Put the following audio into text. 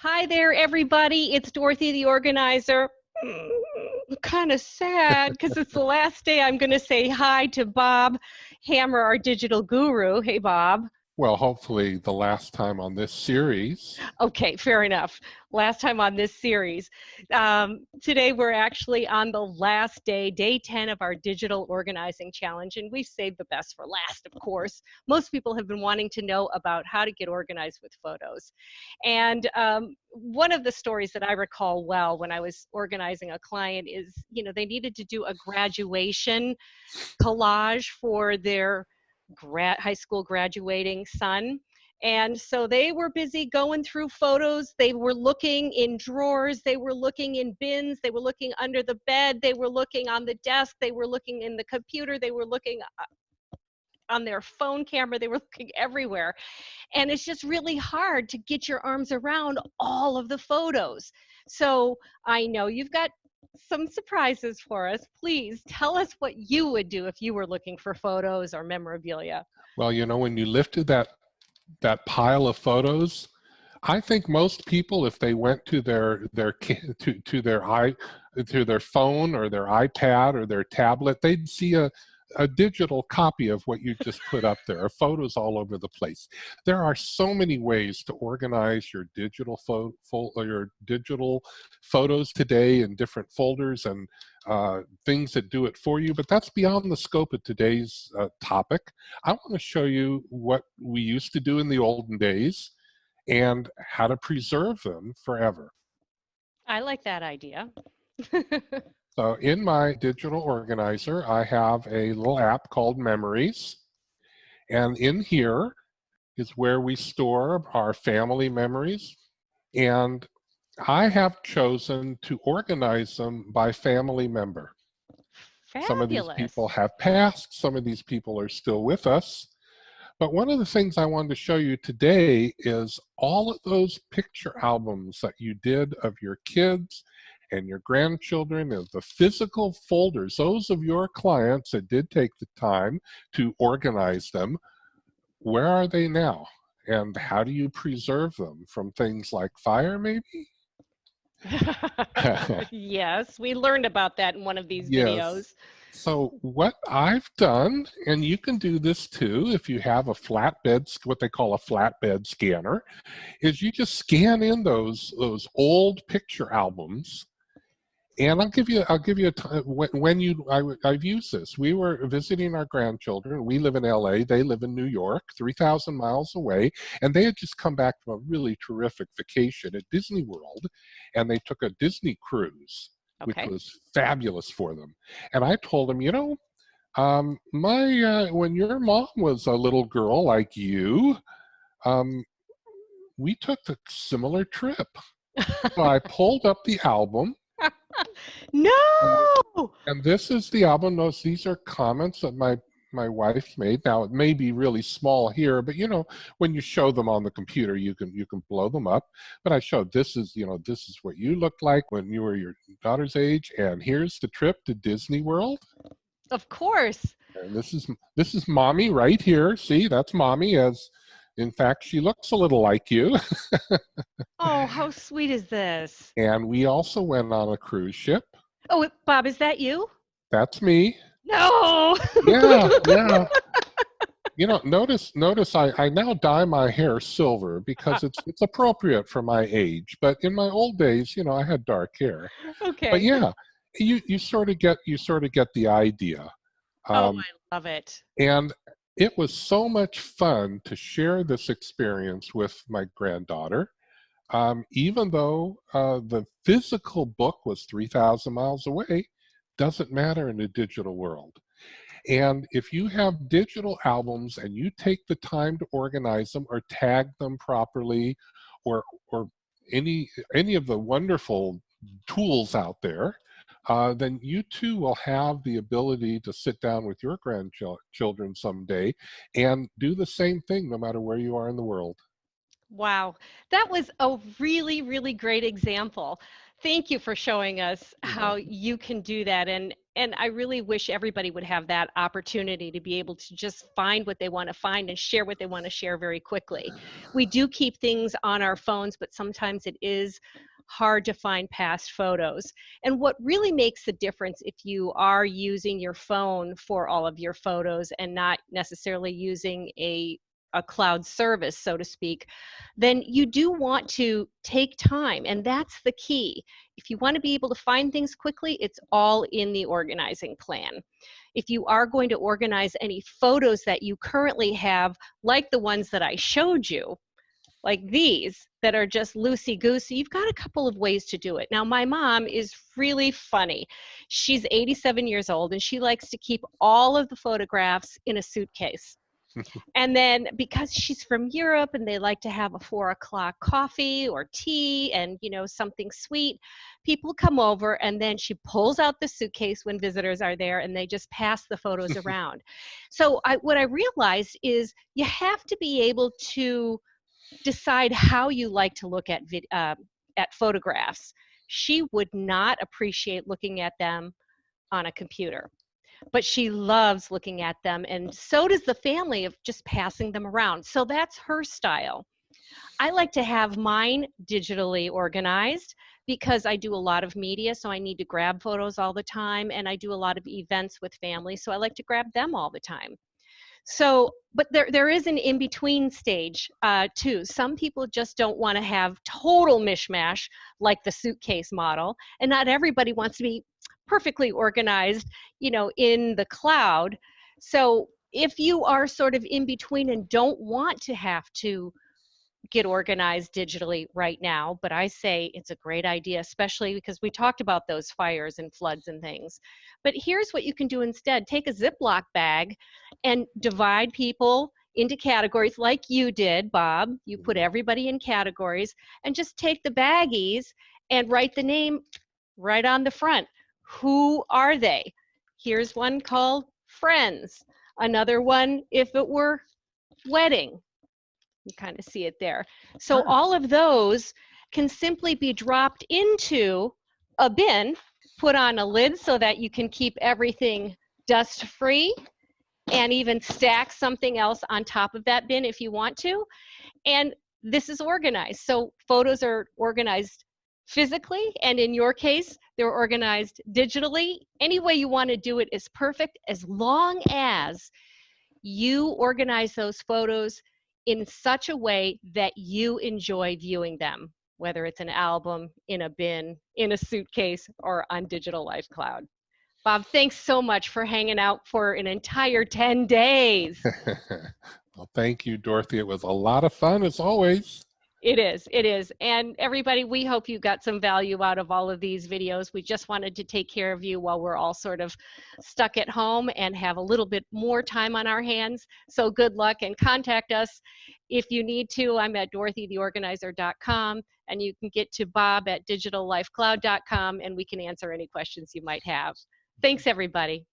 Hi there, everybody. It's Dorothy the Organizer. Kind of sad because it's the last day I'm going to say hi to Bob Hammer, our digital guru. Hey, Bob. Well, hopefully the last time on this series. Okay, fair enough. Last time on this series. Today we're actually on the last day, day 10 of our digital organizing challenge, and we saved the best for last, of course. Most people have been wanting to know about how to get organized with photos. And one of the stories that I recall well when I was organizing a client is, they needed to do a graduation collage for their high school graduating son. And so they were busy going through photos. They were looking in drawers. They were looking in bins. They were looking under the bed. They were looking on the desk. They were looking in the computer. They were looking on their phone camera. They were looking everywhere. And it's just really hard to get your arms around all of the photos. So I know you've got some surprises for us. Please tell us what you would do if you were looking for photos or memorabilia. Well, when you lifted that pile of photos, I think most people, if they went to their phone or their iPad or their tablet, they'd see a digital copy of what you just put up there, photos all over the place. There are so many ways to organize your digital photos today in different folders and things that do it for you, but that's beyond the scope of today's topic. I want to show you what we used to do in the olden days and how to preserve them forever. I like that idea. So in my digital organizer, I have a little app called Memories. And in here is where we store our family memories. And I have chosen to organize them by family member. Fabulous. Some of these people have passed, some of these people are still with us. But one of the things I wanted to show you today is all of those picture albums that you did of your kids and your grandchildren, of the physical folders, those of your clients that did take the time to organize them. Where are they now? And how do you preserve them from things like fire, maybe? Yes, we learned about that in one of these videos. So what I've done, and you can do this too if you have a flatbed, what they call a flatbed scanner, is you just scan in those old picture albums. And I've used this. We were visiting our grandchildren. We live in LA, they live in New York, 3,000 miles away, and they had just come back from a really terrific vacation at Disney World, and they took a Disney cruise, which was fabulous for them. And I told them, when your mom was a little girl like you, we took a similar trip. So I pulled up the album. No! And this is the album. These are comments that my wife made. Now it may be really small here, but when you show them on the computer, you can blow them up. But I showed this is what you looked like when you were your daughter's age, and here's the trip to Disney World. Of course. And this is mommy right here. See, that's mommy. In fact, she looks a little like you. Oh, how sweet is this? And we also went on a cruise ship. Oh, Bob, is that you? That's me. No! Yeah. Notice I now dye my hair silver because it's appropriate for my age. But in my old days, I had dark hair. Okay. But yeah, you sort of get the idea. Oh, I love it. And it was so much fun to share this experience with my granddaughter. Even though the physical book was 3,000 miles away, doesn't matter in the digital world. And if you have digital albums and you take the time to organize them or tag them properly, or any of the wonderful tools out there, then you too will have the ability to sit down with your grandchildren someday and do the same thing no matter where you are in the world. Wow, that was a really, really great example. Thank you for showing us You're how welcome. you can do that. And I really wish everybody would have that opportunity to be able to just find what they want to find and share what they want to share very quickly. We do keep things on our phones, but sometimes it is hard to find past photos. And what really makes the difference if you are using your phone for all of your photos and not necessarily using a cloud service, so to speak, then you do want to take time, and that's the key. If you want to be able to find things quickly, it's all in the organizing plan. If you are going to organize any photos that you currently have, like the ones that I showed you, like these that are just loosey-goosey, you've got a couple of ways to do it. Now, my mom is really funny. She's 87 years old, and she likes to keep all of the photographs in a suitcase. And then because she's from Europe and they like to have a 4 o'clock coffee or tea and, you know, something sweet, people come over and then she pulls out the suitcase when visitors are there and they just pass the photos around. So what I realized is you have to be able to decide how you like to look at photographs. She would not appreciate looking at them on a computer, but she loves looking at them, and so does the family of just passing them around. So that's her style. I like to have mine digitally organized because I do a lot of media, so I need to grab photos all the time, and I do a lot of events with family, so I like to grab them all the time. So, but there is an in-between stage too. Some people just don't want to have total mishmash like the suitcase model, and not everybody wants to be perfectly organized, you know, in the cloud. So if you are sort of in between and don't want to have to get organized digitally right now, but I say it's a great idea, especially because we talked about those fires and floods and things. But here's what you can do instead. Take a Ziploc bag and divide people into categories like you did, Bob. You put everybody in categories and just take the baggies and write the name right on the front. Who are they? Here's one called friends. Another one, if it were wedding. You kind of see it there. So Sure. all of those can simply be dropped into a bin, put on a lid so that you can keep everything dust free, and even stack something else on top of that bin if you want to. And this is organized. So photos are organized physically, and in your case, they're organized digitally. Any way you want to do it is perfect, as long as you organize those photos in such a way that you enjoy viewing them, whether it's an album, in a bin, in a suitcase, or on Digital Life Cloud. Bob, thanks so much for hanging out for an entire 10 days. Well, thank you, Dorothy. It was a lot of fun as always. It is, it is. And everybody, we hope you got some value out of all of these videos. We just wanted to take care of you while we're all sort of stuck at home and have a little bit more time on our hands. So good luck, and contact us if you need to. I'm at dorothytheorganizer.com, and you can get to Bob at digitallifecloud.com, and we can answer any questions you might have. Thanks, everybody.